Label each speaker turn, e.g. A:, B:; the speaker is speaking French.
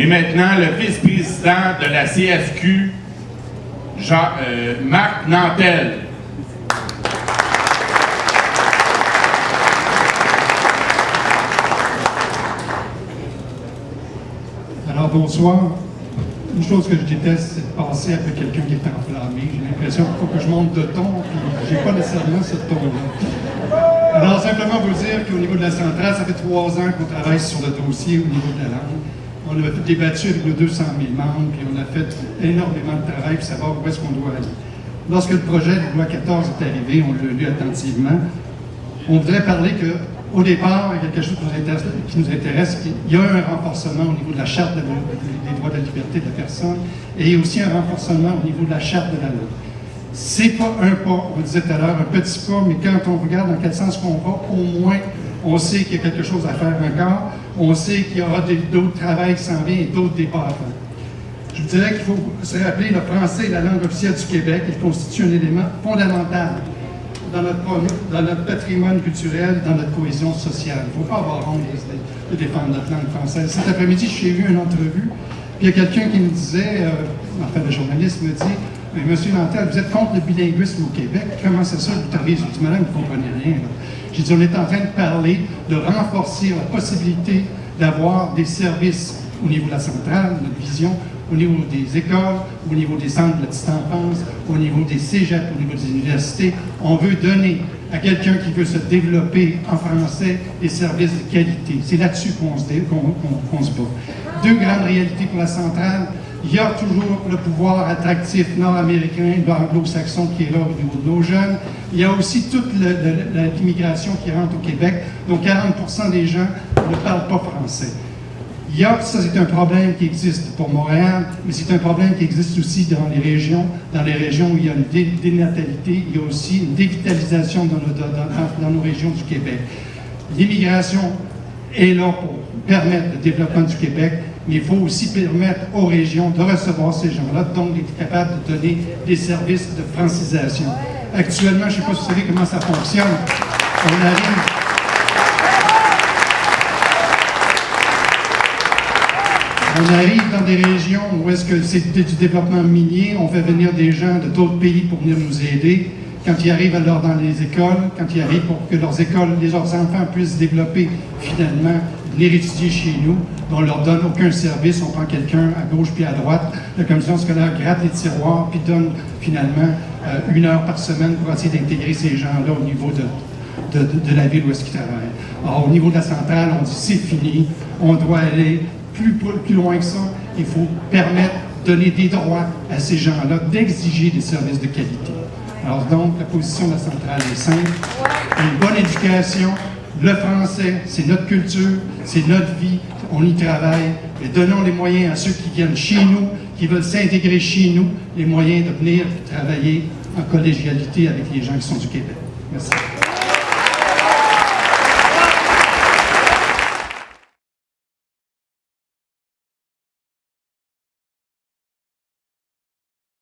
A: Et maintenant, le vice-président de la CFQ, Marc Nantel.
B: Alors, bonsoir. Une chose que je déteste, c'est de passer après quelqu'un qui est enflammé. J'ai l'impression qu'il faut que je monte de ton, puis j'ai pas nécessairement ce ton-là. Alors, simplement vous dire qu'au niveau de la centrale, ça fait 3 ans qu'on travaille sur le dossier au niveau de la langue. On a débattu avec nos 200 000 membres, puis on a fait énormément de travail pour savoir où est-ce qu'on doit aller. Lorsque le projet de loi 14 est arrivé, on l'a lu attentivement, on voudrait parler qu'au départ, il y a quelque chose qui nous intéresse, il y a un renforcement au niveau de la Charte des droits de la liberté de la personne et aussi un renforcement au niveau de la Charte de la langue. C'est pas un pas, on le disait tout à l'heure, un petit pas, mais quand on regarde dans quel sens qu'on va, au moins, on sait qu'il y a quelque chose à faire encore, on sait qu'il y aura d'autres travaux qui s'en viennent et d'autres départs à faire. Je vous dirais qu'il faut se rappeler, le français est la langue officielle du Québec, il constitue un élément fondamental dans notre patrimoine culturel, dans notre cohésion sociale. Il ne faut pas avoir honte de défendre notre langue française. Cet après-midi, j'ai vu une entrevue, puis il y a quelqu'un qui me disait, enfin le journaliste me dit, « Mais monsieur Nantel, vous êtes contre le bilinguisme au Québec, comment c'est ça, vous travaillez? » J'ai dit, « Madame, vous ne comprenez rien. » J'ai dit, on est en train de parler de renforcer la possibilité d'avoir des services au niveau de la centrale, notre vision, au niveau des écoles, au niveau des centres de la petite enfance, au niveau des cégeps, au niveau des universités. On veut donner à quelqu'un qui veut se développer en français des services de qualité. C'est là-dessus qu'on se bat. 2 grandes réalités pour la centrale. Il y a toujours le pouvoir attractif nord-américain, anglo-saxon qui est là au niveau de nos jeunes. Il y a aussi toute l'immigration qui rentre au Québec. Donc 40% des gens ne parlent pas français. Ça c'est un problème qui existe pour Montréal, mais c'est un problème qui existe aussi dans les régions où il y a une dénatalité, il y a aussi une dévitalisation dans nos régions du Québec. L'immigration est là pour permettre le développement du Québec, mais il faut aussi permettre aux régions de recevoir ces gens-là, donc d'être capable de donner des services de francisation. Actuellement, je ne sais pas si vous savez comment ça fonctionne, on arrive dans des régions où est-ce que c'est du développement minier, on fait venir des gens de d'autres pays pour venir nous aider. Quand ils arrivent alors dans les écoles, quand ils arrivent pour que leurs enfants puissent développer finalement, venir étudier chez nous, on ne leur donne aucun service, on prend quelqu'un à gauche puis à droite, la commission scolaire gratte les tiroirs puis donne finalement 1 heure par semaine pour essayer d'intégrer ces gens-là au niveau de la ville où est-ce qu'ils travaillent. Alors au niveau de la centrale, on dit c'est fini, on doit aller plus loin que ça, il faut permettre, donner des droits à ces gens-là, d'exiger des services de qualité. Alors donc, la position de la centrale est simple, une bonne éducation, le français, c'est notre culture, c'est notre vie, on y travaille, mais donnons les moyens à ceux qui viennent chez nous, qui veulent s'intégrer chez nous, les moyens de venir travailler en collégialité avec les gens qui sont du Québec. Merci.